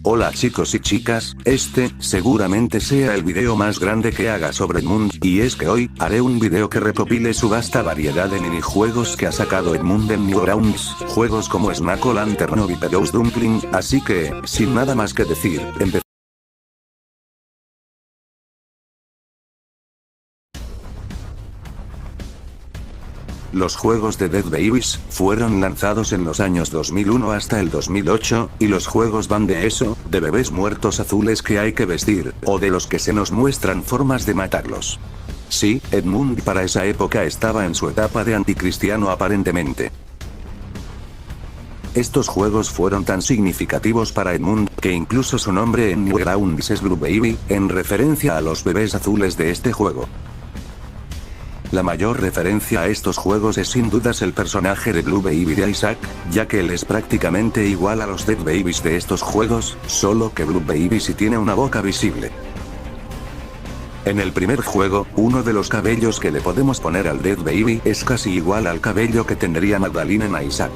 Hola chicos y chicas, este, seguramente sea el video más grande que haga sobre Edmund, y es que hoy, haré un video que recopile su vasta variedad de minijuegos que ha sacado Edmund en Newgrounds, juegos como Snack o Lantern o Vipeous Dumpling, así que, sin nada más que decir, empecemos. Los juegos de Dead Babies fueron lanzados en los años 2001 hasta el 2008, y los juegos van de eso, de bebés muertos azules que hay que vestir, o de los que se nos muestran formas de matarlos. Sí, Edmund para esa época estaba en su etapa de anticristiano aparentemente. Estos juegos fueron tan significativos para Edmund, que incluso su nombre en Newgrounds es Blue Baby, en referencia a los bebés azules de este juego. La mayor referencia a estos juegos es sin dudas el personaje de Blue Baby de Isaac, ya que él es prácticamente igual a los Dead Babies de estos juegos, solo que Blue Baby sí tiene una boca visible. En el primer juego, uno de los cabellos que le podemos poner al Dead Baby es casi igual al cabello que tendría Magdalene en Isaac.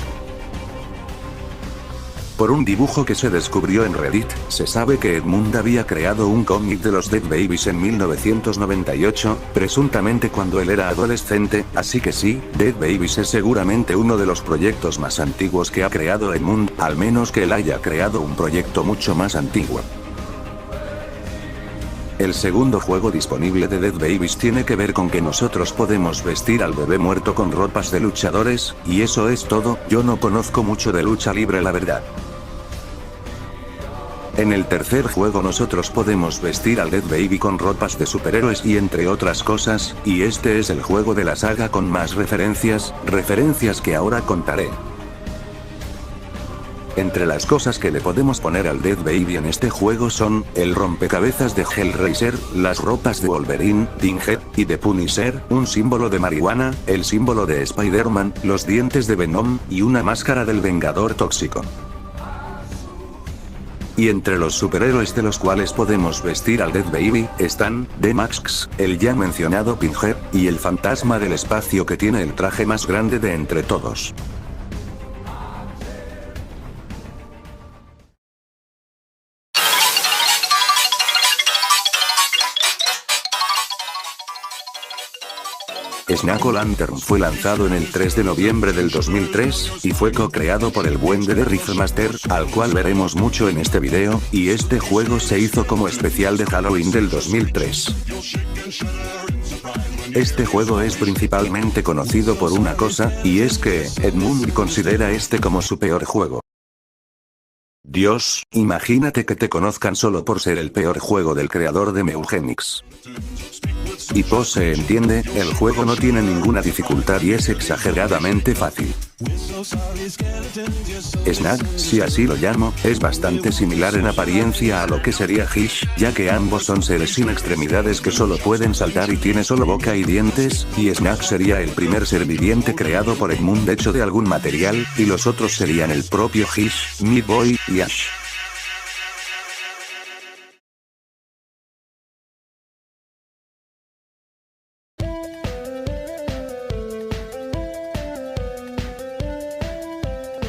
Por un dibujo que se descubrió en Reddit, se sabe que Edmund había creado un cómic de los Dead Babies en 1998, presuntamente cuando él era adolescente, así que sí, Dead Babies es seguramente uno de los proyectos más antiguos que ha creado Edmund, al menos que él haya creado un proyecto mucho más antiguo. El segundo juego disponible de Dead Babies tiene que ver con que nosotros podemos vestir al bebé muerto con ropas de luchadores, y eso es todo. Yo no conozco mucho de lucha libre, la verdad. En el tercer juego nosotros podemos vestir al Dead Baby con ropas de superhéroes y entre otras cosas, y este es el juego de la saga con más referencias que ahora contaré. Entre las cosas que le podemos poner al Dead Baby en este juego son, el rompecabezas de Hellraiser, las ropas de Wolverine, Pinhead, y de Punisher, un símbolo de marihuana, el símbolo de Spider-Man, los dientes de Venom, y una máscara del Vengador Tóxico. Y entre los superhéroes de los cuales podemos vestir al Dead Baby, están, The Masks, el ya mencionado Pinhead, y el fantasma del espacio que tiene el traje más grande de entre todos. Snack o Lantern fue lanzado en el 3 de noviembre del 2003, y fue co-creado por el buen de Riffmaster, al cual veremos mucho en este video, y este juego se hizo como especial de Halloween del 2003. Este juego es principalmente conocido por una cosa, y es que, Edmund considera este como su peor juego. Dios, imagínate que te conozcan solo por ser el peor juego del creador de Meugenix. Y pues se entiende, el juego no tiene ninguna dificultad y es exageradamente fácil. Snack, si así lo llamo, es bastante similar en apariencia a lo que sería Hish, ya que ambos son seres sin extremidades que solo pueden saltar y tiene solo boca y dientes, y Snack sería el primer ser viviente creado por Edmund hecho de algún material, y los otros serían el propio Hish, Meat Boy, y Ash.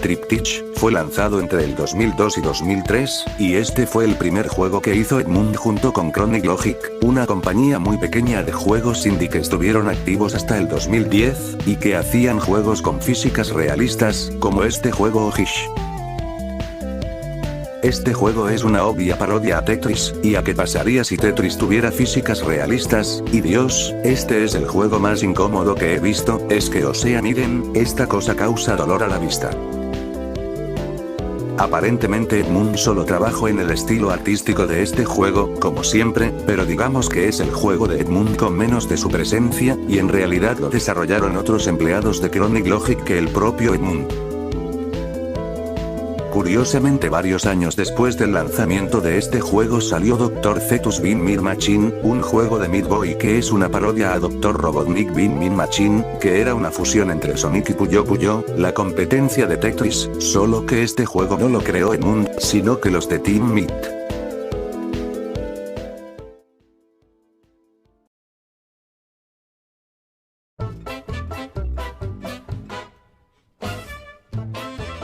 Triptych fue lanzado entre el 2002 y 2003, y este fue el primer juego que hizo Edmund junto con Chronic Logic, una compañía muy pequeña de juegos indie que estuvieron activos hasta el 2010, y que hacían juegos con físicas realistas, como este juego Hish. Este juego es una obvia parodia a Tetris, y a qué pasaría si Tetris tuviera físicas realistas, y Dios, este es el juego más incómodo que he visto, es que o sea miren, esta cosa causa dolor a la vista. Aparentemente Edmund solo trabajó en el estilo artístico de este juego, como siempre, pero digamos que es el juego de Edmund con menos de su presencia, y en realidad lo desarrollaron otros empleados de Chronic Logic que el propio Edmund. Curiosamente varios años después del lanzamiento de este juego salió Dr. Cetus Bean Mean Machine, un juego de Meat Boy que es una parodia a Dr. Robotnik Bean Mean Machine, que era una fusión entre Sonic y Puyo Puyo, la competencia de Tetris, solo que este juego no lo creó Edmund, sino que los de Team Meat.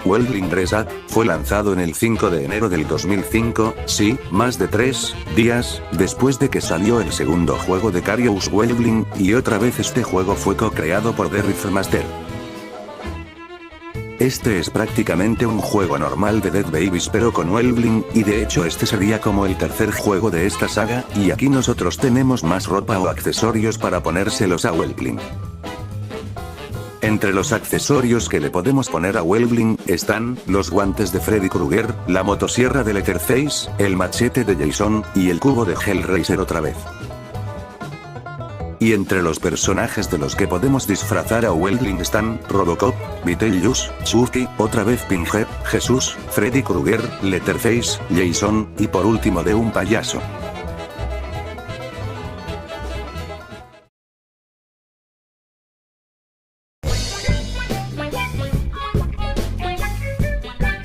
Weldling Reset, fue lanzado en el 5 de enero del 2005, sí, más de 3 días, después de que salió el segundo juego de Curious Weldling, y otra vez este juego fue co-creado por The Rhythmaster. Este es prácticamente un juego normal de Dead Babies pero con Weldling, y de hecho este sería como el tercer juego de esta saga, y aquí nosotros tenemos más ropa o accesorios para ponérselos a Weldling. Entre los accesorios que le podemos poner a Weldling, están, los guantes de Freddy Krueger, la motosierra de Leatherface, el machete de Jason, y el cubo de Hellraiser otra vez. Y entre los personajes de los que podemos disfrazar a Weldling están, Robocop, Beetlejuice, Chucky, otra vez Pinhead, Jesús, Freddy Krueger, Leatherface, Jason, y por último de un payaso.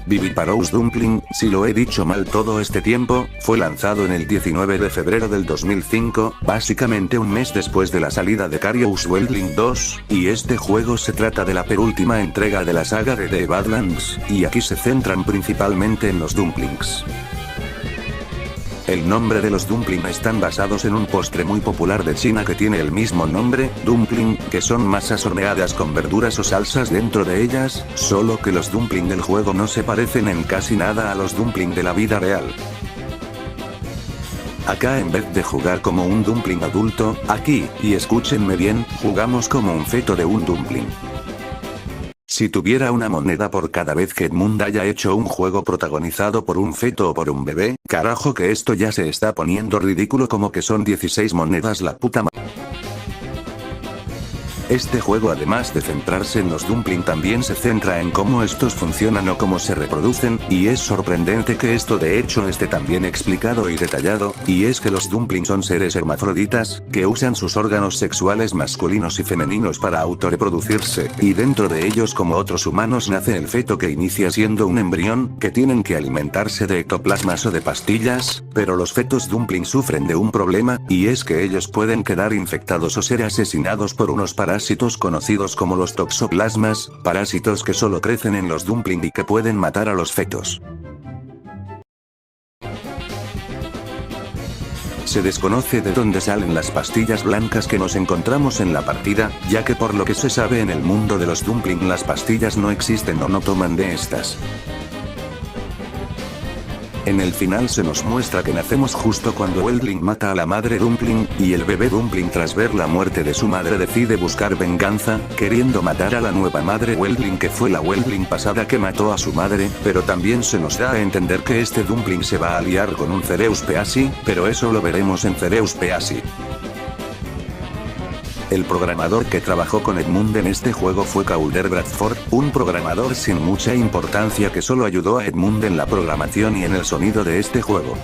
Viviparous Dumpling, si lo he dicho mal todo este tiempo, fue lanzado en el 19 de febrero del 2005, básicamente un mes después de la salida de Curious Weldling 2, y este juego se trata de la penúltima entrega de la saga de The Badlands, y aquí se centran principalmente en los dumplings. El nombre de los dumpling están basados en un postre muy popular de China que tiene el mismo nombre, dumpling, que son masas horneadas con verduras o salsas dentro de ellas, solo que los dumpling del juego no se parecen en casi nada a los dumpling de la vida real. Acá en vez de jugar como un dumpling adulto, aquí, y escúchenme bien, jugamos como un feto de un dumpling. Si tuviera una moneda por cada vez que Edmund haya hecho un juego protagonizado por un feto o por un bebé, carajo que esto ya se está poniendo ridículo como que son 16 monedas la puta madre. Este juego además de centrarse en los dumpling también se centra en cómo estos funcionan o cómo se reproducen, y es sorprendente que esto de hecho esté tan bien explicado y detallado, y es que los dumpling son seres hermafroditas, que usan sus órganos sexuales masculinos y femeninos para autorreproducirse, y dentro de ellos como otros humanos nace el feto que inicia siendo un embrión, que tienen que alimentarse de ectoplasmas o de pastillas, pero los fetos dumpling sufren de un problema, y es que ellos pueden quedar infectados o ser asesinados por unos parásitos conocidos como los toxoplasmas, parásitos que solo crecen en los dumpling y que pueden matar a los fetos. Se desconoce de dónde salen las pastillas blancas que nos encontramos en la partida, ya que por lo que se sabe en el mundo de los dumpling las pastillas no existen o no toman de estas. En el final se nos muestra que nacemos justo cuando Weldling mata a la madre dumpling, y el bebé dumpling tras ver la muerte de su madre decide buscar venganza, queriendo matar a la nueva madre Weldling que fue la Weldling pasada que mató a su madre, pero también se nos da a entender que este dumpling se va a aliar con un Cereus Peasi, pero eso lo veremos en Cereus Peasi. El programador que trabajó con Edmund en este juego fue Calder Bradford, un programador sin mucha importancia que solo ayudó a Edmund en la programación y en el sonido de este juego.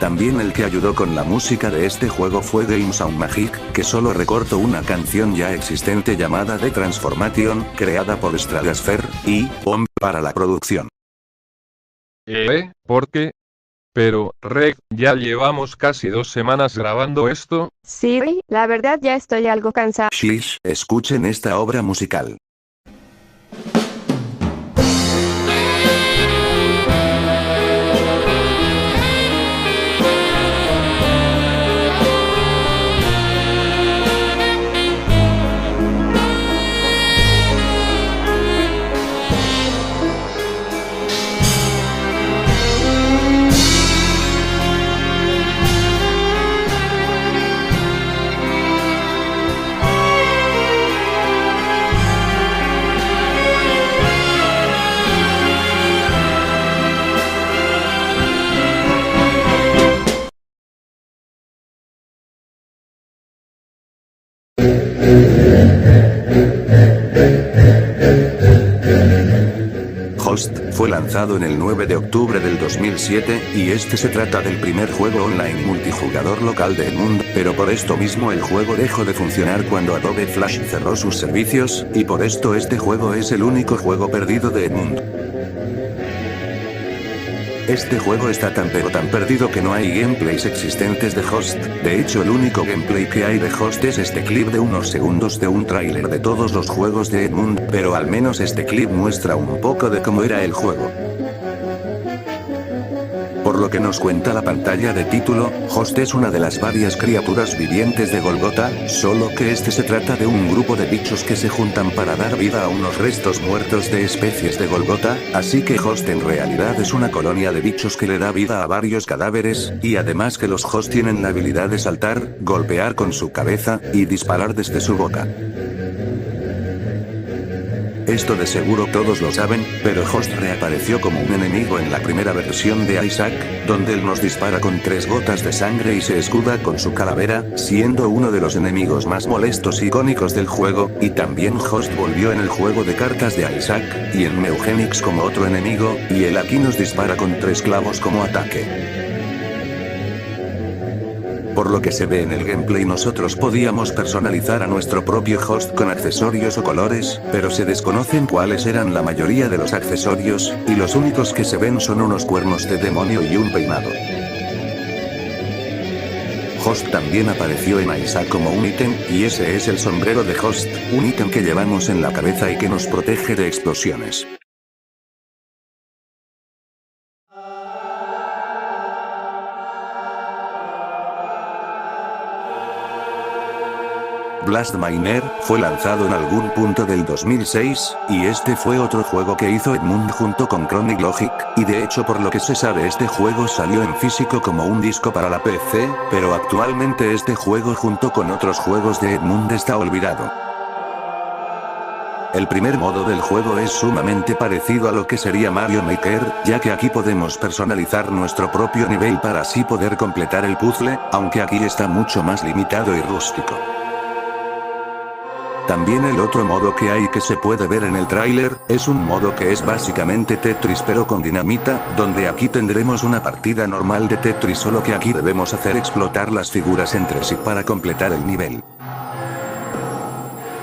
También el que ayudó con la música de este juego fue Game Sound Magic, que solo recortó una canción ya existente llamada The Transformation, creada por Stratosphere, y OM para la producción. ¿Por qué? Pero, Reg, ya llevamos casi 2 semanas grabando esto. Sí, la verdad ya estoy algo cansado. Shish, escuchen esta obra musical. Host fue lanzado en el 9 de octubre del 2007, y este se trata del primer juego online multijugador local de Edmund, pero por esto mismo el juego dejó de funcionar cuando Adobe Flash cerró sus servicios, y por esto este juego es el único juego perdido de Edmund. Este juego está tan pero tan perdido que no hay gameplays existentes de Host. De hecho, el único gameplay que hay de Host es este clip de unos segundos de un tráiler de todos los juegos de Edmund, pero al menos este clip muestra un poco de cómo era el juego. Por lo que nos cuenta la pantalla de título, Host es una de las varias criaturas vivientes de Golgotha, solo que este se trata de un grupo de bichos que se juntan para dar vida a unos restos muertos de especies de Golgotha, así que Host en realidad es una colonia de bichos que le da vida a varios cadáveres, y además que los Host tienen la habilidad de saltar, golpear con su cabeza, y disparar desde su boca. Esto de seguro todos lo saben, pero Host reapareció como un enemigo en la primera versión de Isaac, donde él nos dispara con 3 gotas de sangre y se escuda con su calavera, siendo uno de los enemigos más molestos y icónicos del juego, y también Host volvió en el juego de cartas de Isaac, y en Meugenix como otro enemigo, y él aquí nos dispara con 3 clavos como ataque. Por lo que se ve en el gameplay, nosotros podíamos personalizar a nuestro propio Host con accesorios o colores, pero se desconocen cuáles eran la mayoría de los accesorios, y los únicos que se ven son unos cuernos de demonio y un peinado. Host también apareció en Isaac como un ítem, y ese es el sombrero de Host, un ítem que llevamos en la cabeza y que nos protege de explosiones. Blast Miner fue lanzado en algún punto del 2006, y este fue otro juego que hizo Edmund junto con Chronic Logic, y de hecho por lo que se sabe este juego salió en físico como un disco para la PC, pero actualmente este juego junto con otros juegos de Edmund está olvidado. El primer modo del juego es sumamente parecido a lo que sería Mario Maker, ya que aquí podemos personalizar nuestro propio nivel para así poder completar el puzzle, aunque aquí está mucho más limitado y rústico. También el otro modo que hay que se puede ver en el tráiler, es un modo que es básicamente Tetris pero con dinamita, donde aquí tendremos una partida normal de Tetris, solo que aquí debemos hacer explotar las figuras entre sí para completar el nivel.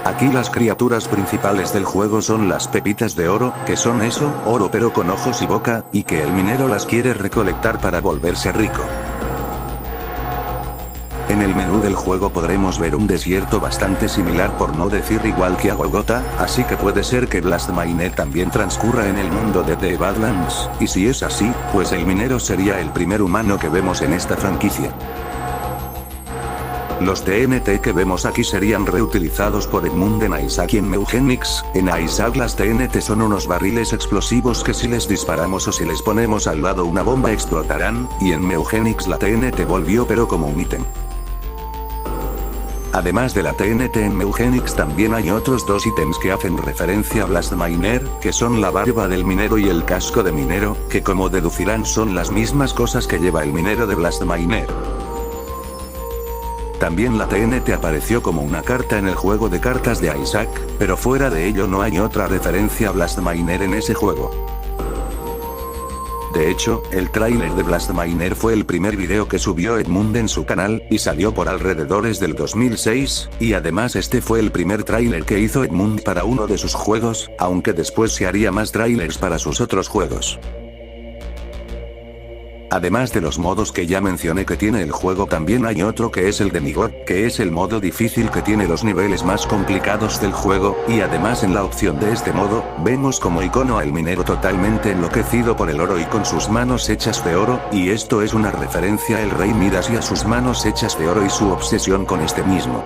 Aquí las criaturas principales del juego son las pepitas de oro, que son eso, oro pero con ojos y boca, y que el minero las quiere recolectar para volverse rico. En el menú del juego podremos ver un desierto bastante similar, por no decir igual que a Golgotha, así que puede ser que Blast Miner también transcurra en el mundo de The Badlands, y si es así, pues el minero sería el primer humano que vemos en esta franquicia. Los TNT que vemos aquí serían reutilizados por Edmund en Isaac y en Meugenix. En Isaac las TNT son unos barriles explosivos que si les disparamos o si les ponemos al lado una bomba explotarán, y en Meugenix la TNT volvió pero como un ítem. Además de la TNT en Meugenix también hay otros 2 ítems que hacen referencia a Blast Miner, que son la barba del minero y el casco de minero, que como deducirán son las mismas cosas que lleva el minero de Blast Miner. También la TNT apareció como una carta en el juego de cartas de Isaac, pero fuera de ello no hay otra referencia a Blast Miner en ese juego. De hecho, el tráiler de Blast Miner fue el primer video que subió Edmund en su canal, y salió por alrededores del 2006, y además este fue el primer tráiler que hizo Edmund para uno de sus juegos, aunque después se haría más tráilers para sus otros juegos. Además de los modos que ya mencioné que tiene el juego, también hay otro que es el de Demigod, que es el modo difícil que tiene los niveles más complicados del juego, y además en la opción de este modo, vemos como icono al minero totalmente enloquecido por el oro y con sus manos hechas de oro, y esto es una referencia al rey Midas y a sus manos hechas de oro y su obsesión con este mismo.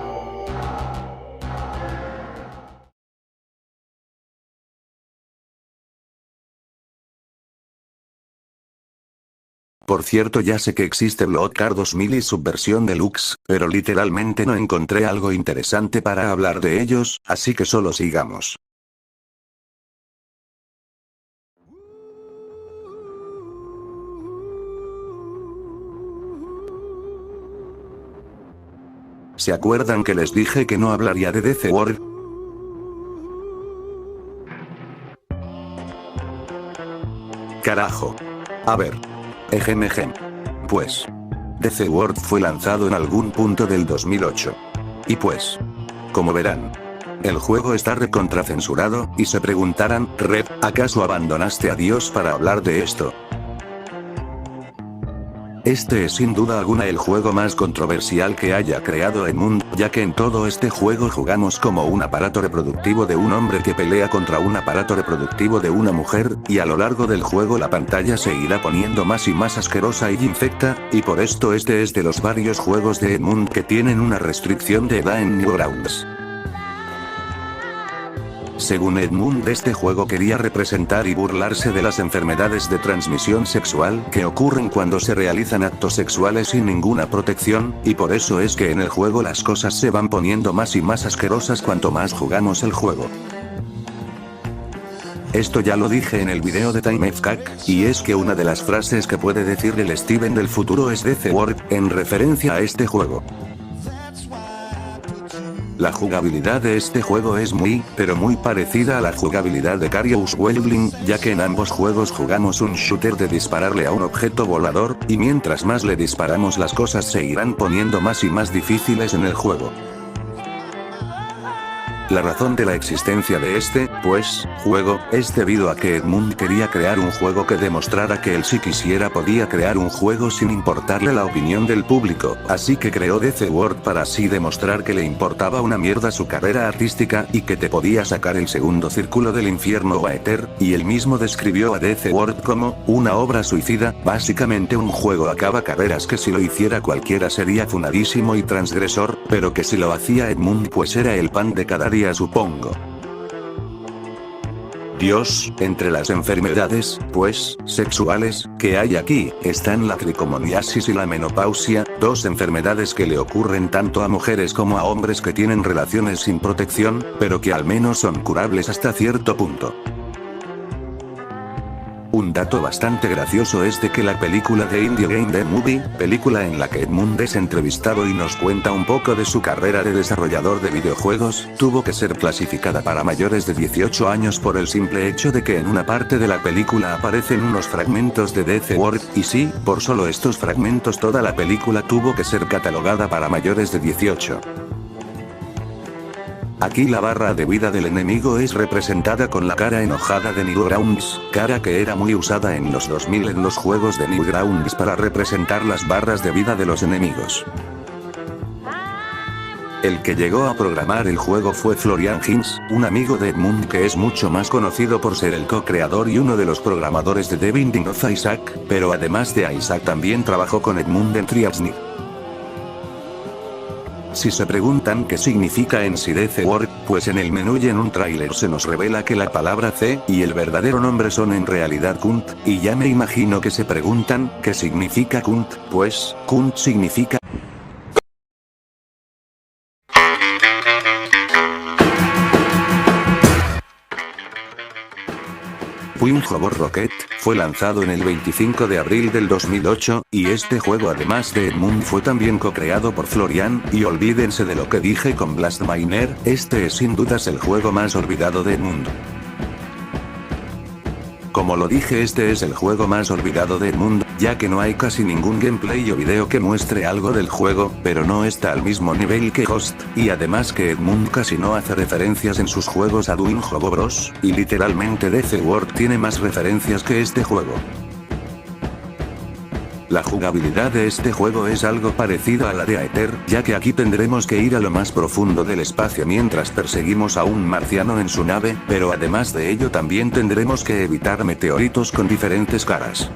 Por cierto, ya sé que existe Bloodcard 2000 y subversión deluxe, pero literalmente no encontré algo interesante para hablar de ellos, así que solo sigamos. ¿Se acuerdan que les dije que no hablaría de DC World? Carajo. A ver. Ejem. Pues. DC World fue lanzado en algún punto del 2008. Y pues. Como verán. El juego está recontracensurado, y se preguntarán, Red, ¿acaso abandonaste a Dios para hablar de esto? Este es sin duda alguna el juego más controversial que haya creado Edmund, ya que en todo este juego jugamos como un aparato reproductivo de un hombre que pelea contra un aparato reproductivo de una mujer, y a lo largo del juego la pantalla se irá poniendo más y más asquerosa y infecta, y por esto este es de los varios juegos de Edmund que tienen una restricción de edad en Newgrounds. Según Edmund, este juego quería representar y burlarse de las enfermedades de transmisión sexual que ocurren cuando se realizan actos sexuales sin ninguna protección, y por eso es que en el juego las cosas se van poniendo más y más asquerosas cuanto más jugamos el juego. Esto ya lo dije en el video de TimeFCAC, y es que una de las frases que puede decir el Steven del futuro es "The Word", en referencia a este juego. La jugabilidad de este juego es pero muy parecida a la jugabilidad de Curious Welding, ya que en ambos juegos jugamos un shooter de dispararle a un objeto volador, y mientras más le disparamos las cosas se irán poniendo más y más difíciles en el juego. La razón de la existencia de este, juego, es debido a que Edmund quería crear un juego que demostrara que él si quisiera podía crear un juego sin importarle la opinión del público, así que creó The Word para así demostrar que le importaba una mierda su carrera artística y que te podía sacar el segundo círculo del infierno o Aether, y él mismo describió a The Word como una obra suicida, básicamente un juego acaba carreras que si lo hiciera cualquiera sería funadísimo y transgresor, pero que si lo hacía Edmund pues era el pan de cada día, supongo. Dios, entre las enfermedades, sexuales, que hay aquí, están la tricomoniasis y la menopausia, dos enfermedades que le ocurren tanto a mujeres como a hombres que tienen relaciones sin protección, pero que al menos son curables hasta cierto punto. Un dato bastante gracioso es de que la película de Indie Game The Movie, película en la que Edmund es entrevistado y nos cuenta un poco de su carrera de desarrollador de videojuegos, tuvo que ser clasificada para mayores de 18 años por el simple hecho de que en una parte de la película aparecen unos fragmentos de The Word, y sí, por solo estos fragmentos toda la película tuvo que ser catalogada para mayores de 18. Aquí la barra de vida del enemigo es representada con la cara enojada de Newgrounds, cara que era muy usada en los 2000 en los juegos de Newgrounds para representar las barras de vida de los enemigos. El que llegó a programar el juego fue Florian Hinz, un amigo de Edmund que es mucho más conocido por ser el co-creador y uno de los programadores de The Binding of Isaac, pero además de Isaac también trabajó con Edmund en Trials. Si se preguntan qué significa en sí The Word, pues en el menú y en un tráiler se nos revela que la palabra C y el verdadero nombre son en realidad Kunt, y ya me imagino que se preguntan, ¿qué significa Kunt? Pues, Kunt significa... Twin Hobor Rocket, fue lanzado en el 25 de abril del 2008, y este juego además de Edmund fue también co-creado por Florian, y olvídense de lo que dije con Blast Miner, este es sin dudas el juego más olvidado de Edmund. Como lo dije, este es el juego más olvidado de Edmund, ya que no hay casi ningún gameplay o video que muestre algo del juego, pero no está al mismo nivel que Ghost, y además que Edmund casi no hace referencias en sus juegos a Twin Hobor Bros, y literalmente The Word tiene más referencias que este juego. La jugabilidad de este juego es algo parecido a la de Aether, ya que aquí tendremos que ir a lo más profundo del espacio mientras perseguimos a un marciano en su nave, pero además de ello también tendremos que evitar meteoritos con diferentes caras.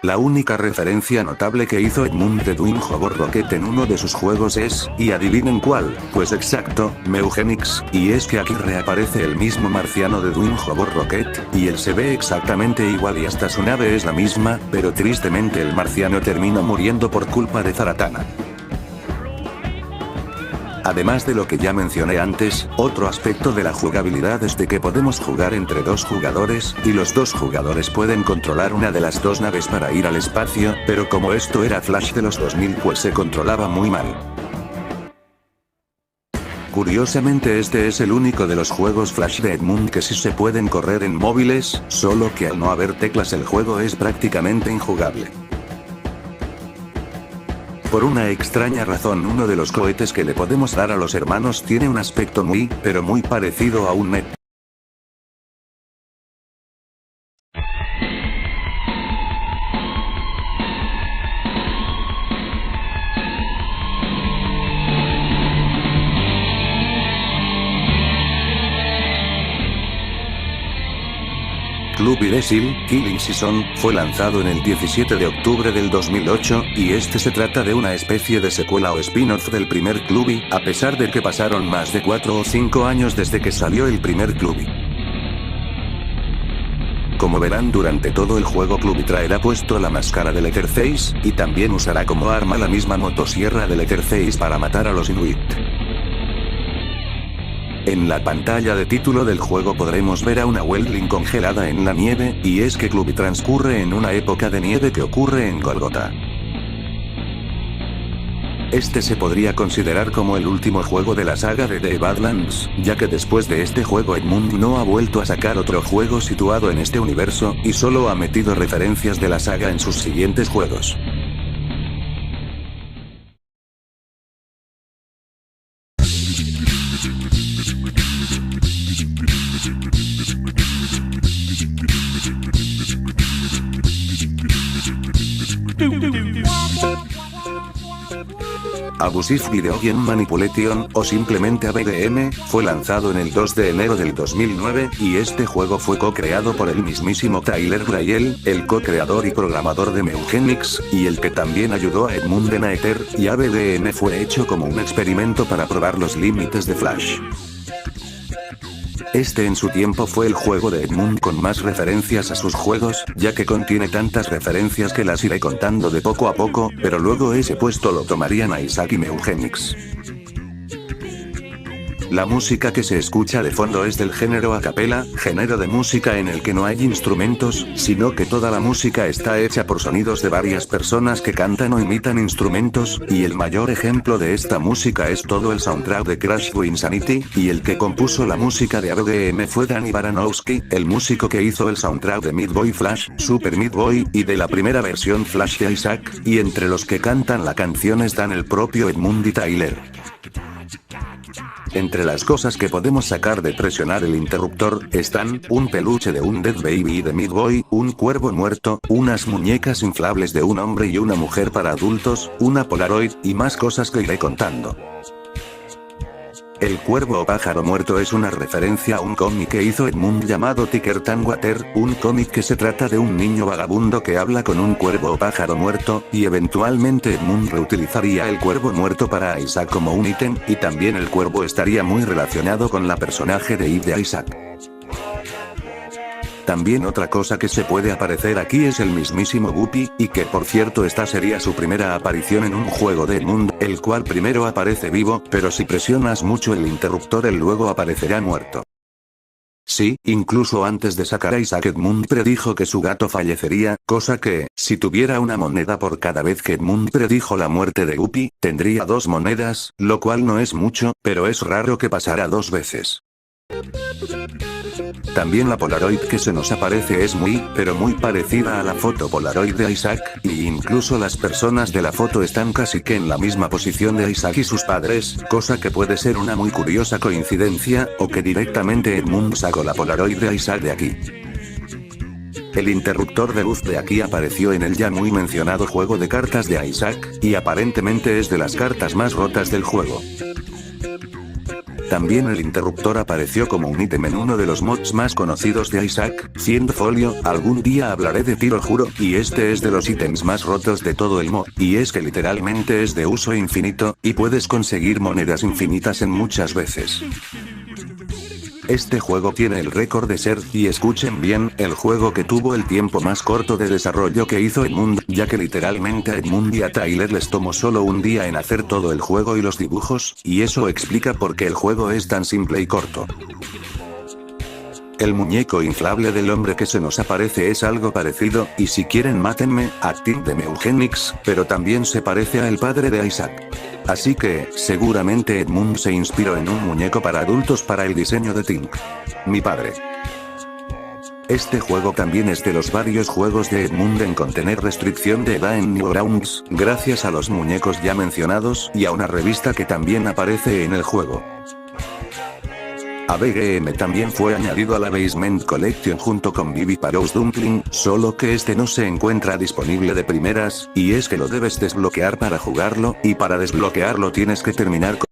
La única referencia notable que hizo Edmund de Twin Hobor Rocket en uno de sus juegos es, y adivinen cuál, pues exacto, Meugenix, y es que aquí reaparece el mismo marciano de Twin Hobor Rocket, y él se ve exactamente igual y hasta su nave es la misma, pero tristemente el marciano termina muriendo por culpa de Zaratana. Además de lo que ya mencioné antes, otro aspecto de la jugabilidad es de que podemos jugar entre dos jugadores, y los dos jugadores pueden controlar una de las dos naves para ir al espacio, pero como esto era Flash de los 2000 pues se controlaba muy mal. Curiosamente este es el único de los juegos Flash de Edmund que sí se pueden correr en móviles, solo que al no haber teclas el juego es prácticamente injugable. Por una extraña razón uno de los cohetes que le podemos dar a los hermanos tiene un aspecto pero muy parecido a un net. Club Iresil, Killing Season, fue lanzado en el 17 de octubre del 2008, y este se trata de una especie de secuela o spin-off del primer Clubby, a pesar de que pasaron más de 4 o 5 años desde que salió el primer Clubby. Como verán, durante todo el juego Clubby traerá puesto la máscara de Leatherface, y también usará como arma la misma motosierra de Leatherface para matar a los Inuit. En la pantalla de título del juego podremos ver a una Wildling congelada en la nieve, y es que Clubby transcurre en una época de nieve que ocurre en Golgotha. Este se podría considerar como el último juego de la saga de The Badlands, ya que después de este juego Edmund no ha vuelto a sacar otro juego situado en este universo, y solo ha metido referencias de la saga en sus siguientes juegos. Abusive Video Game Manipulation, o simplemente AVGM, fue lanzado en el 2 de enero del 2009, y este juego fue co-creado por el mismísimo Tyler Braille, el co-creador y programador de Meugenix, y el que también ayudó a Edmund en Aether, y AVGM fue hecho como un experimento para probar los límites de Flash. Este en su tiempo fue el juego de Edmund con más referencias a sus juegos, ya que contiene tantas referencias que las iré contando de poco a poco, pero luego ese puesto lo tomarían a Isaac y Meugenix. La música que se escucha de fondo es del género a capella, género de música en el que no hay instrumentos, sino que toda la música está hecha por sonidos de varias personas que cantan o imitan instrumentos, y el mayor ejemplo de esta música es todo el soundtrack de Crash to Insanity, y el que compuso la música de AVGM fue Danny Baranowski, el músico que hizo el soundtrack de Meat Boy Flash, Super Meat Boy, y de la primera versión Flash de Isaac, y entre los que cantan la canción están el propio Edmund y Tyler. Entre las cosas que podemos sacar de presionar el interruptor, están, un peluche de un Dead Baby y de Meat Boy, un cuervo muerto, unas muñecas inflables de un hombre y una mujer para adultos, una Polaroid, y más cosas que iré contando. El cuervo o pájaro muerto es una referencia a un cómic que hizo Edmund llamado Ticker Water, un cómic que se trata de un niño vagabundo que habla con un cuervo o pájaro muerto, y eventualmente Edmund reutilizaría el cuervo muerto para Isaac como un ítem, y también el cuervo estaría muy relacionado con la personaje de Eve de Isaac. También otra cosa que se puede aparecer aquí es el mismísimo Guppy, y que por cierto esta sería su primera aparición en un juego de Edmund, el cual primero aparece vivo, pero si presionas mucho el interruptor él luego aparecerá muerto. Sí, incluso antes de sacar a Isaac Edmund predijo que su gato fallecería, cosa que, si tuviera una moneda por cada vez que Edmund predijo la muerte de Guppy, tendría 2 monedas, lo cual no es mucho, pero es raro que pasara 2 veces. También la Polaroid que se nos aparece es pero muy parecida a la foto Polaroid de Isaac, y incluso las personas de la foto están casi que en la misma posición de Isaac y sus padres, cosa que puede ser una muy curiosa coincidencia, o que directamente Edmund sacó la Polaroid de Isaac de aquí. El interruptor de luz de aquí apareció en el ya muy mencionado juego de cartas de Isaac, y aparentemente es de las cartas más rotas del juego. También el interruptor apareció como un ítem en uno de los mods más conocidos de Isaac, Fiend Folio, algún día hablaré de ti lo juro, y este es de los ítems más rotos de todo el mod, y es que literalmente es de uso infinito, y puedes conseguir monedas infinitas en muchas veces. Este juego tiene el récord de ser, y escuchen bien, el juego que tuvo el tiempo más corto de desarrollo que hizo Edmund, ya que literalmente a Edmund y a Tyler les tomó solo un día en hacer todo el juego y los dibujos, y eso explica por qué el juego es tan simple y corto. El muñeco inflable del hombre que se nos aparece es algo parecido, y si quieren mátenme, a Tim de Meugenix, pero también se parece al padre de Isaac. Así que, seguramente Edmund se inspiró en un muñeco para adultos para el diseño de Tink, mi padre. Este juego también es de los varios juegos de Edmund en contener restricción de edad en Newgrounds, gracias a los muñecos ya mencionados y a una revista que también aparece en el juego. AVGM también fue añadido a la Basement Collection junto con Viviparous Dumpling, solo que este no se encuentra disponible de primeras, y es que lo debes desbloquear para jugarlo, y para desbloquearlo tienes que terminar con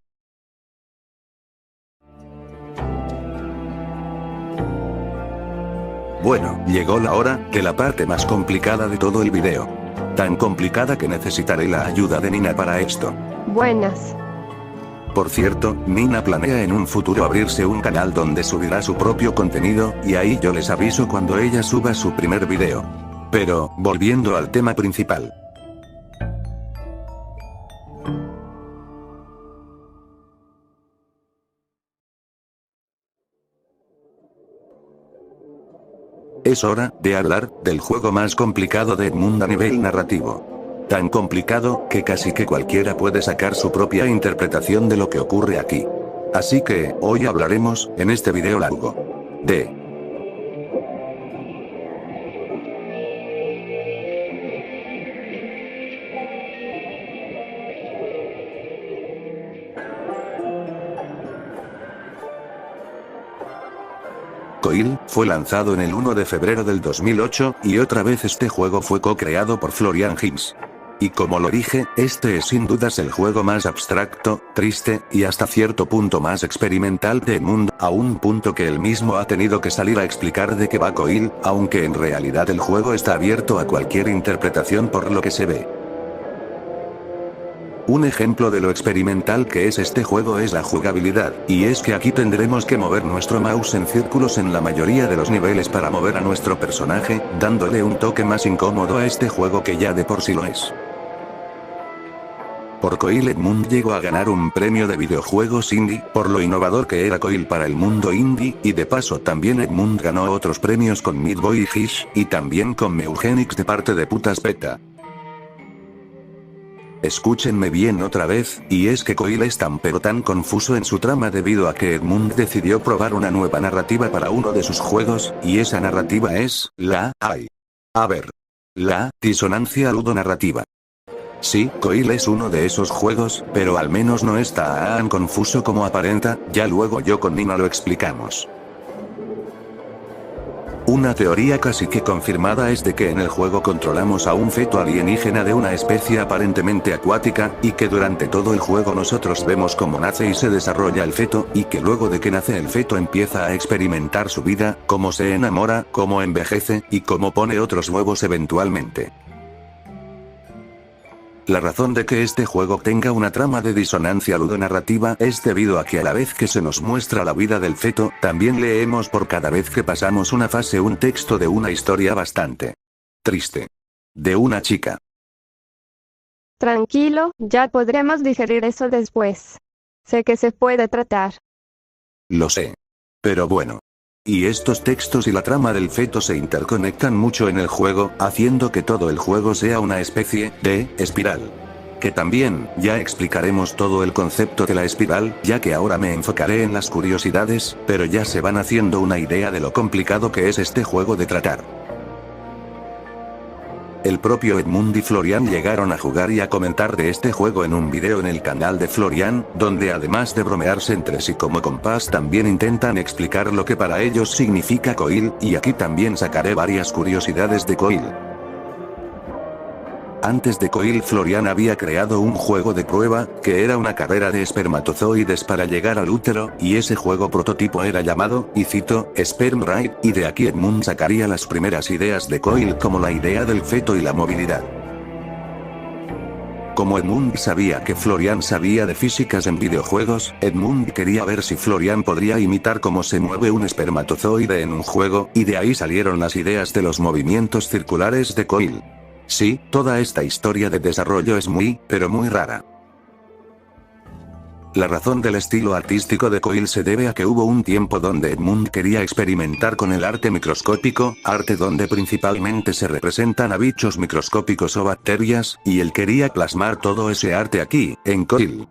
Bueno, llegó la hora de la parte más complicada de todo el video. Tan complicada que necesitaré la ayuda de Nina para esto. Buenas. Por cierto, Nina planea en un futuro abrirse un canal donde subirá su propio contenido, y ahí yo les aviso cuando ella suba su primer video. Pero, volviendo al tema principal. Es hora de hablar del juego más complicado de Edmund a nivel narrativo. Tan complicado, que casi que cualquiera puede sacar su propia interpretación de lo que ocurre aquí. Así que, hoy hablaremos, en este video largo, de Coil, fue lanzado en el 1 de febrero del 2008, y otra vez este juego fue co-creado por Florian Hinz. Y como lo dije, este es sin dudas el juego más abstracto, triste, y hasta cierto punto más experimental de Edmund, a un punto que él mismo ha tenido que salir a explicar de qué va Coil, aunque en realidad el juego está abierto a cualquier interpretación por lo que se ve. Un ejemplo de lo experimental que es este juego es la jugabilidad, y es que aquí tendremos que mover nuestro mouse en círculos en la mayoría de los niveles para mover a nuestro personaje, dándole un toque más incómodo a este juego que ya de por sí lo es. Por Coil Edmund llegó a ganar un premio de videojuegos indie, por lo innovador que era Coil para el mundo indie, y de paso también Edmund ganó otros premios con Meat Boy y Fish, y también con Eugenix de parte de Putas Beta. Escúchenme bien otra vez, y es que Coil es tan pero tan confuso en su trama debido a que Edmund decidió probar una nueva narrativa para uno de sus juegos, y esa narrativa es, la disonancia ludonarrativa. Sí, Coil es uno de esos juegos, pero al menos no está tan confuso como aparenta, ya luego yo con Nina lo explicamos. Una teoría casi que confirmada es de que en el juego controlamos a un feto alienígena de una especie aparentemente acuática, y que durante todo el juego nosotros vemos cómo nace y se desarrolla el feto, y que luego de que nace el feto empieza a experimentar su vida, cómo se enamora, cómo envejece, y cómo pone otros huevos eventualmente. La razón de que este juego tenga una trama de disonancia ludonarrativa es debido a que a la vez que se nos muestra la vida del feto, también leemos por cada vez que pasamos una fase un texto de una historia bastante triste. De una chica. Tranquilo, ya podremos digerir eso después. Sé que se puede tratar. Lo sé. Pero bueno. Y estos textos y la trama del feto se interconectan mucho en el juego, haciendo que todo el juego sea una especie de espiral. Que también, ya explicaremos todo el concepto de la espiral, ya que ahora me enfocaré en las curiosidades, pero ya se van haciendo una idea de lo complicado que es este juego de tratar. El propio Edmund y Florian llegaron a jugar y a comentar de este juego en un video en el canal de Florian, donde además de bromearse entre sí como compás también intentan explicar lo que para ellos significa Coil, y aquí también sacaré varias curiosidades de Coil. Antes de Coil Florian había creado un juego de prueba, que era una carrera de espermatozoides para llegar al útero, y ese juego prototipo era llamado, y cito, Sperm Ride, y de aquí Edmund sacaría las primeras ideas de Coil como la idea del feto y la movilidad. Como Edmund sabía que Florian sabía de físicas en videojuegos, Edmund quería ver si Florian podría imitar cómo se mueve un espermatozoide en un juego, y de ahí salieron las ideas de los movimientos circulares de Coil. Sí, toda esta historia de desarrollo es muy, pero muy rara. La razón del estilo artístico de Coil se debe a que hubo un tiempo donde Edmund quería experimentar con el arte microscópico, arte donde principalmente se representan a bichos microscópicos o bacterias, y él quería plasmar todo ese arte aquí, en Coil.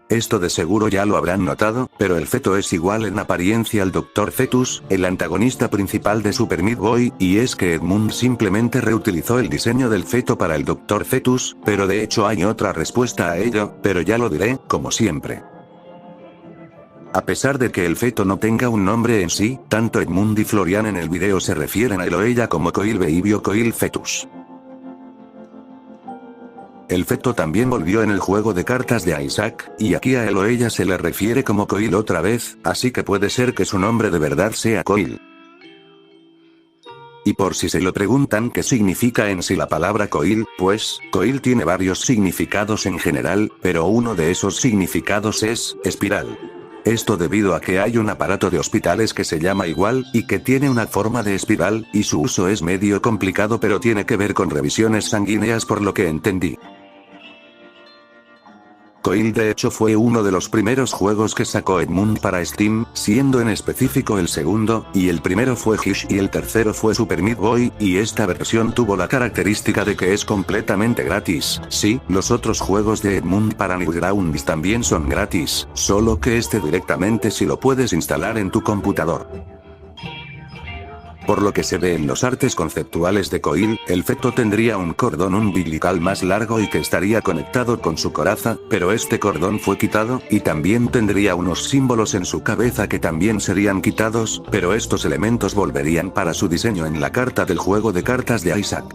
Esto de seguro ya lo habrán notado, pero el feto es igual en apariencia al Dr. Fetus, el antagonista principal de Super Meat Boy, y es que Edmund simplemente reutilizó el diseño del feto para el Dr. Fetus, pero de hecho hay otra respuesta a ello, pero ya lo diré, como siempre. A pesar de que el feto no tenga un nombre en sí, tanto Edmund y Florian en el video se refieren a él o ella como Coil Baby o Coil Fetus. El feto también volvió en el juego de cartas de Isaac, y aquí a él o ella se le refiere como Coil otra vez, así que puede ser que su nombre de verdad sea Coil. Y por si se lo preguntan qué significa en sí la palabra coil, pues, coil tiene varios significados en general, pero uno de esos significados es, espiral. Esto debido a que hay un aparato de hospitales que se llama igual, y que tiene una forma de espiral, y su uso es medio complicado pero tiene que ver con revisiones sanguíneas por lo que entendí. Coil de hecho fue uno de los primeros juegos que sacó Edmund para Steam, siendo en específico el segundo, y el primero fue Hish y el tercero fue Super Meat Boy, y esta versión tuvo la característica de que es completamente gratis. Sí, los otros juegos de Edmund para Newgrounds también son gratis, solo que este directamente si lo puedes instalar en tu computador. Por lo que se ve en los artes conceptuales de Coil, el feto tendría un cordón umbilical más largo y que estaría conectado con su coraza, pero este cordón fue quitado, y también tendría unos símbolos en su cabeza que también serían quitados, pero estos elementos volverían para su diseño en la carta del juego de cartas de Isaac.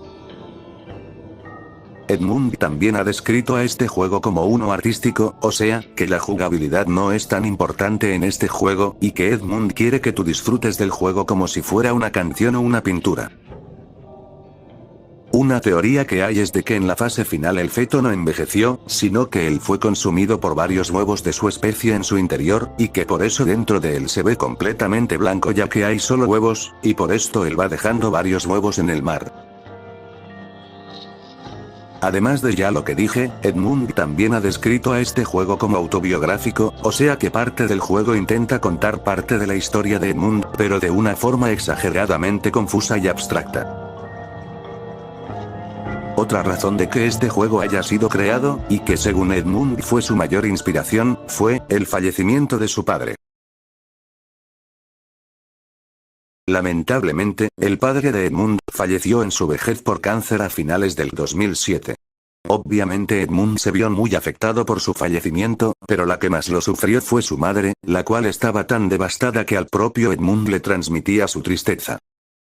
Edmund también ha descrito a este juego como uno artístico, o sea, que la jugabilidad no es tan importante en este juego, y que Edmund quiere que tú disfrutes del juego como si fuera una canción o una pintura. Una teoría que hay es de que en la fase final el feto no envejeció, sino que él fue consumido por varios huevos de su especie en su interior, y que por eso dentro de él se ve completamente blanco ya que hay solo huevos, y por esto él va dejando varios huevos en el mar. Además de ya lo que dije, Edmund también ha descrito a este juego como autobiográfico, o sea que parte del juego intenta contar parte de la historia de Edmund, pero de una forma exageradamente confusa y abstracta. Otra razón de que este juego haya sido creado, y que según Edmund fue su mayor inspiración, fue el fallecimiento de su padre. Lamentablemente, el padre de Edmund falleció en su vejez por cáncer a finales del 2007. Obviamente Edmund se vio muy afectado por su fallecimiento, pero la que más lo sufrió fue su madre, la cual estaba tan devastada que al propio Edmund le transmitía su tristeza.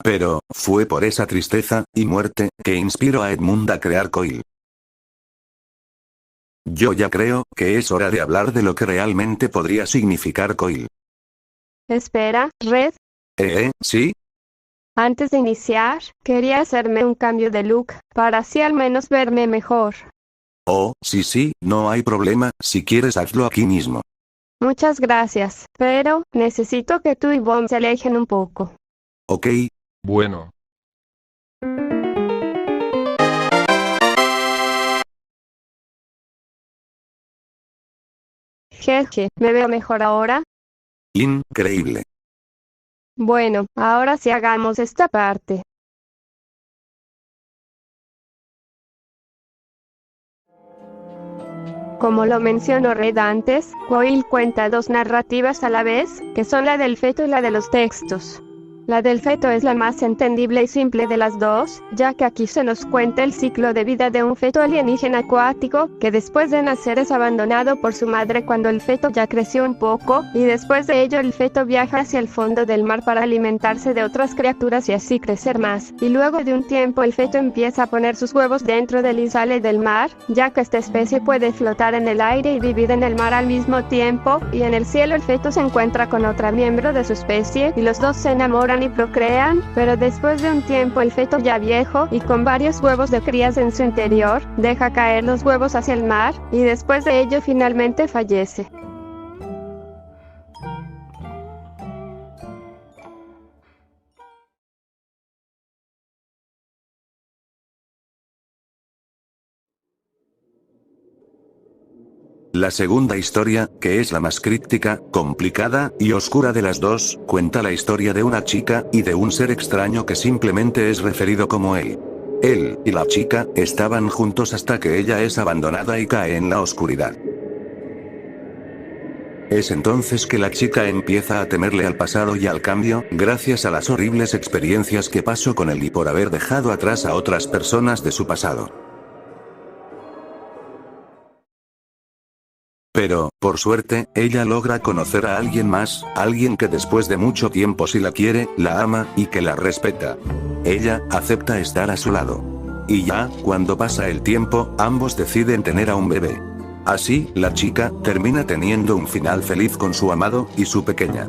Pero, fue por esa tristeza, y muerte, que inspiró a Edmund a crear Coil. Yo ya creo que es hora de hablar de lo que realmente podría significar Coil. Espera, Red. ¿Sí? Antes de iniciar, quería hacerme un cambio de look, para así al menos verme mejor. Oh, sí, no hay problema, si quieres hazlo aquí mismo. Muchas gracias, pero, necesito que tú y Bomb se alejen un poco. Ok. Bueno. Jeje, ¿me veo mejor ahora? Increíble. Bueno, ahora sí hagamos esta parte. Como lo mencionó Red antes, Coil cuenta dos narrativas a la vez, que son la del feto y la de los textos. La del feto es la más entendible y simple de las dos, ya que aquí se nos cuenta el ciclo de vida de un feto alienígena acuático, que después de nacer es abandonado por su madre cuando el feto ya creció un poco, y después de ello el feto viaja hacia el fondo del mar para alimentarse de otras criaturas y así crecer más, y luego de un tiempo el feto empieza a poner sus huevos dentro del y sale del mar, ya que esta especie puede flotar en el aire y vivir en el mar al mismo tiempo, y en el cielo el feto se encuentra con otra miembro de su especie, y los dos se enamoran y procrean, pero después de un tiempo el feto ya viejo y con varios huevos de crías en su interior, deja caer los huevos hacia el mar, y después de ello finalmente fallece. La segunda historia, que es la más críptica, complicada y oscura de las dos, cuenta la historia de una chica y de un ser extraño que simplemente es referido como él. Él y la chica estaban juntos hasta que ella es abandonada y cae en la oscuridad. Es entonces que la chica empieza a temerle al pasado y al cambio, gracias a las horribles experiencias que pasó con él y por haber dejado atrás a otras personas de su pasado. Pero, por suerte, ella logra conocer a alguien más, alguien que después de mucho tiempo sí la quiere, la ama, y que la respeta. Ella acepta estar a su lado. Y ya, cuando pasa el tiempo, ambos deciden tener a un bebé. Así, la chica termina teniendo un final feliz con su amado y su pequeña.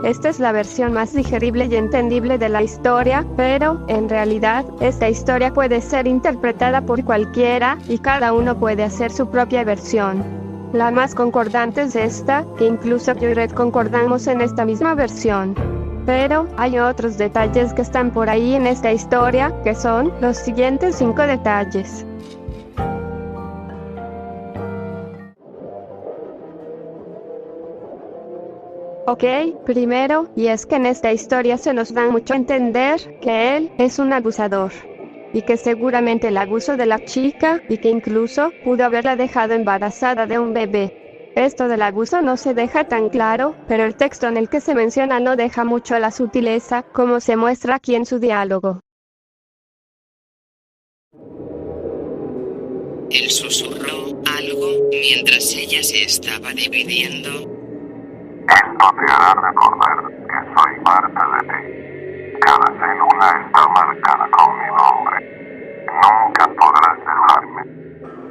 esta es la versión más digerible y entendible de la historia, pero, en realidad, esta historia puede ser interpretada por cualquiera, y cada uno puede hacer su propia versión. La más concordante es esta, que incluso yo y Red concordamos en esta misma versión. Pero, hay otros detalles que están por ahí en esta historia, que son los siguientes 5 detalles. Ok, primero, y es que en esta historia se nos da mucho a entender que él es un abusador. Y que seguramente el abuso de la chica, y que incluso pudo haberla dejado embarazada de un bebé. Esto del abuso no se deja tan claro, pero el texto en el que se menciona no deja mucho a la sutileza, como se muestra aquí en su diálogo. Él susurró algo mientras ella se estaba dividiendo. Esto te hará recordar que soy parte de ti. Cada célula está marcada con mi nombre. Nunca podrás dejarme.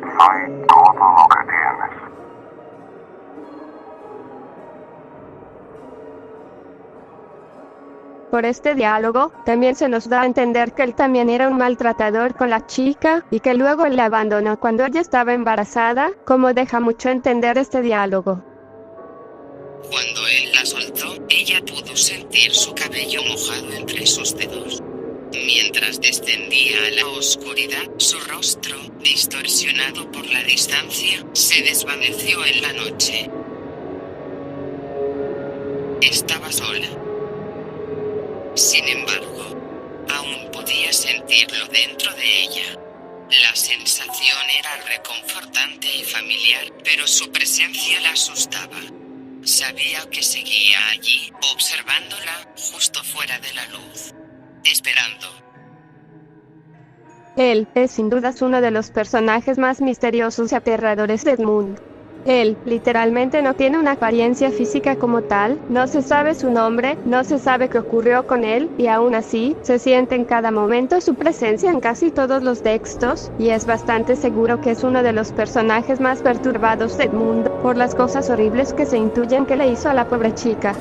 Soy todo lo que tienes. Por este diálogo, también se nos da a entender que él también era un maltratador con la chica, y que luego él la abandonó cuando ella estaba embarazada, como deja mucho entender este diálogo. Cuando él la soltó, ella pudo sentir su cabello mojado entre sus dedos. Mientras descendía a la oscuridad, su rostro, distorsionado por la distancia, se desvaneció en la noche. Estaba sola. Sin embargo, aún podía sentirlo dentro de ella. La sensación era reconfortante y familiar, pero su presencia la asustaba. Sabía que seguía allí, observándola, justo fuera de la luz, esperando. Él es sin dudas uno de los personajes más misteriosos y aterradores de Edmund. Él, literalmente no tiene una apariencia física como tal, no se sabe su nombre, no se sabe qué ocurrió con él, y aún así, se siente en cada momento su presencia en casi todos los textos, y es bastante seguro que es uno de los personajes más perturbados del mundo, por las cosas horribles que se intuyen que le hizo a la pobre chica.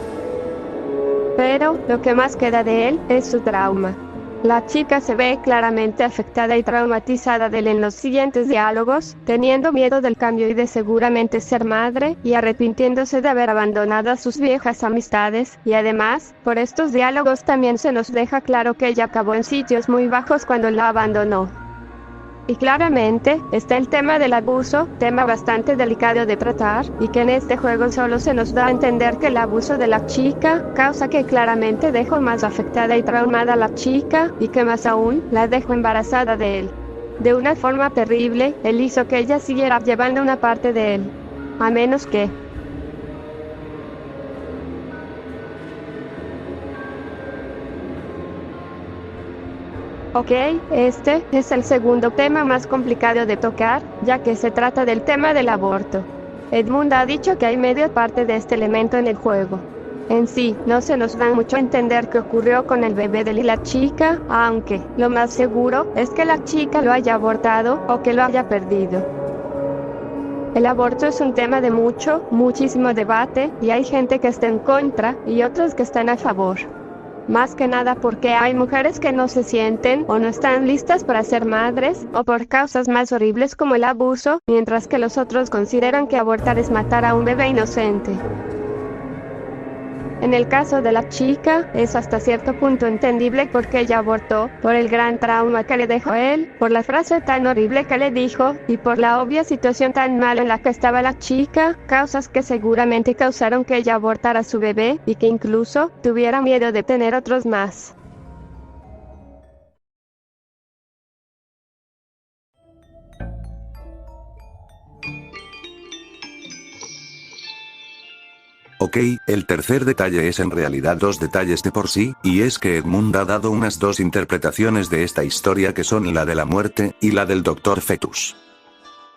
Pero, lo que más queda de él, es su trauma. La chica se ve claramente afectada y traumatizada de él en los siguientes diálogos, teniendo miedo del cambio y de seguramente ser madre, y arrepintiéndose de haber abandonado a sus viejas amistades, y además, por estos diálogos también se nos deja claro que ella acabó en sitios muy bajos cuando la abandonó. Y claramente, está el tema del abuso, tema bastante delicado de tratar, y que en este juego solo se nos da a entender que el abuso de la chica, causa que claramente dejó más afectada y traumada a la chica, y que más aún, la dejó embarazada de él. De una forma terrible, él hizo que ella siguiera llevando una parte de él. A menos que... Ok, este es el segundo tema más complicado de tocar, ya que se trata del tema del aborto. Edmund ha dicho que hay media parte de este elemento en el juego. En sí, no se nos da mucho a entender qué ocurrió con el bebé de él y la chica, aunque, lo más seguro, es que la chica lo haya abortado, o que lo haya perdido. El aborto es un tema de muchísimo debate, y hay gente que está en contra, y otros que están a favor. Más que nada porque hay mujeres que no se sienten o no están listas para ser madres, o por causas más horribles como el abuso, mientras que los otros consideran que abortar es matar a un bebé inocente. En el caso de la chica, es hasta cierto punto entendible porque ella abortó, por el gran trauma que le dejó él, por la frase tan horrible que le dijo, y por la obvia situación tan mala en la que estaba la chica, causas que seguramente causaron que ella abortara a su bebé, y que incluso, tuviera miedo de tener otros más. Ok, el tercer detalle es en realidad dos detalles de por sí, y es que Edmund ha dado unas dos interpretaciones de esta historia que son la de la muerte, y la del Dr. Fetus.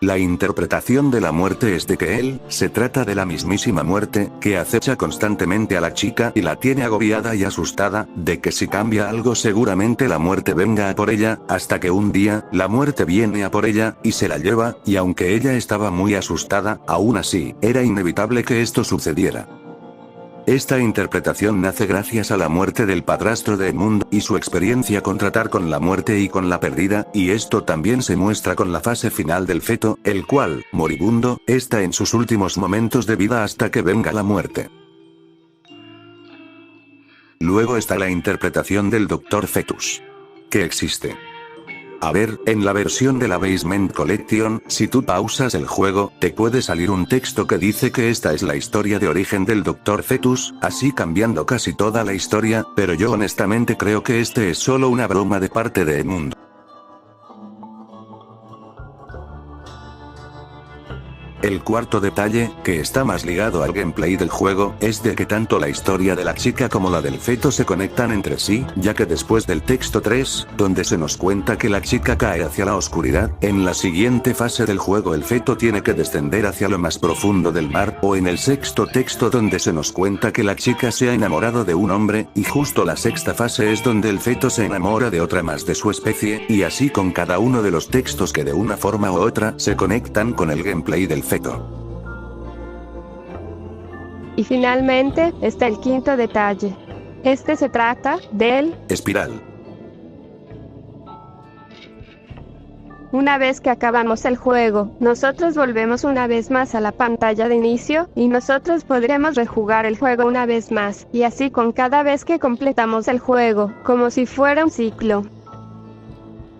La interpretación de la muerte es de que él, se trata de la mismísima muerte, que acecha constantemente a la chica y la tiene agobiada y asustada, de que si cambia algo seguramente la muerte venga a por ella, hasta que un día, la muerte viene a por ella, y se la lleva, y aunque ella estaba muy asustada, aún así, era inevitable que esto sucediera. Esta interpretación nace gracias a la muerte del padrastro de Edmund, y su experiencia con tratar con la muerte y con la pérdida, y esto también se muestra con la fase final del feto, el cual, moribundo, está en sus últimos momentos de vida hasta que venga la muerte. Luego está la interpretación del Dr. Fetus. Que existe. A ver, en la versión de la Basement Collection, si tú pausas el juego, te puede salir un texto que dice que esta es la historia de origen del Dr. Fetus, así cambiando casi toda la historia, pero yo honestamente creo que este es solo una broma de parte de Edmund. El cuarto detalle, que está más ligado al gameplay del juego, es de que tanto la historia de la chica como la del feto se conectan entre sí, ya que después del texto 3, donde se nos cuenta que la chica cae hacia la oscuridad, en la siguiente fase del juego el feto tiene que descender hacia lo más profundo del mar, o en el sexto texto donde se nos cuenta que la chica se ha enamorado de un hombre, y justo la sexta fase es donde el feto se enamora de otra más de su especie, y así con cada uno de los textos que de una forma u otra se conectan con el gameplay del feto. Y finalmente, está el quinto detalle. Este se trata del espiral. Una vez que acabamos el juego, nosotros volvemos una vez más a la pantalla de inicio, y nosotros podremos rejugar el juego una vez más, y así con cada vez que completamos el juego, como si fuera un ciclo.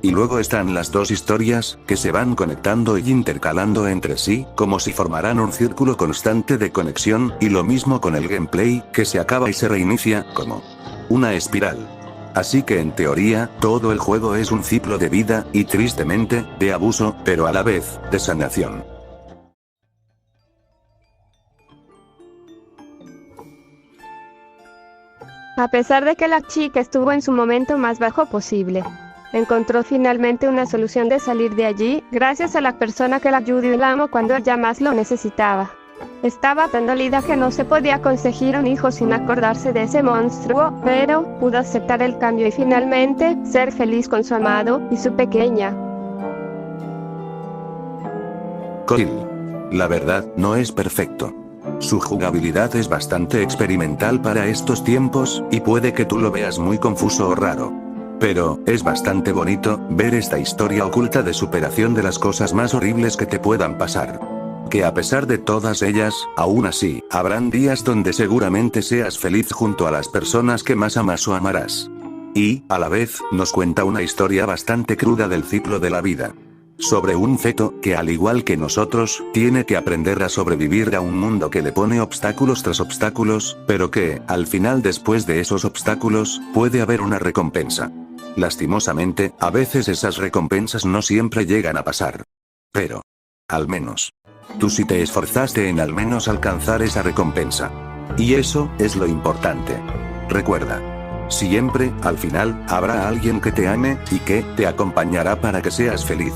Y luego están las dos historias, que se van conectando y intercalando entre sí, como si formaran un círculo constante de conexión, y lo mismo con el gameplay, que se acaba y se reinicia, como una espiral. Así que en teoría, todo el juego es un ciclo de vida, y tristemente, de abuso, pero a la vez, de sanación. A pesar de que la chica estuvo en su momento más bajo posible, encontró finalmente una solución de salir de allí, gracias a la persona que la ayudó y la amó cuando ella más lo necesitaba. Estaba tan dolida que no se podía conseguir un hijo sin acordarse de ese monstruo, pero pudo aceptar el cambio y finalmente ser feliz con su amado y su pequeña. Coil. La verdad, no es perfecto. Su jugabilidad es bastante experimental para estos tiempos, y puede que tú lo veas muy confuso o raro. Pero, es bastante bonito, ver esta historia oculta de superación de las cosas más horribles que te puedan pasar. Que a pesar de todas ellas, aún así, habrán días donde seguramente seas feliz junto a las personas que más amas o amarás. Y, a la vez, nos cuenta una historia bastante cruda del ciclo de la vida. Sobre un feto, que al igual que nosotros, tiene que aprender a sobrevivir a un mundo que le pone obstáculos tras obstáculos, pero que, al final después de esos obstáculos, puede haber una recompensa. Lastimosamente, a veces esas recompensas no siempre llegan a pasar. Pero, al menos, tú sí te esforzaste en al menos alcanzar esa recompensa. Y eso, es lo importante. Recuerda. Siempre, al final, habrá alguien que te ame, y que te acompañará para que seas feliz.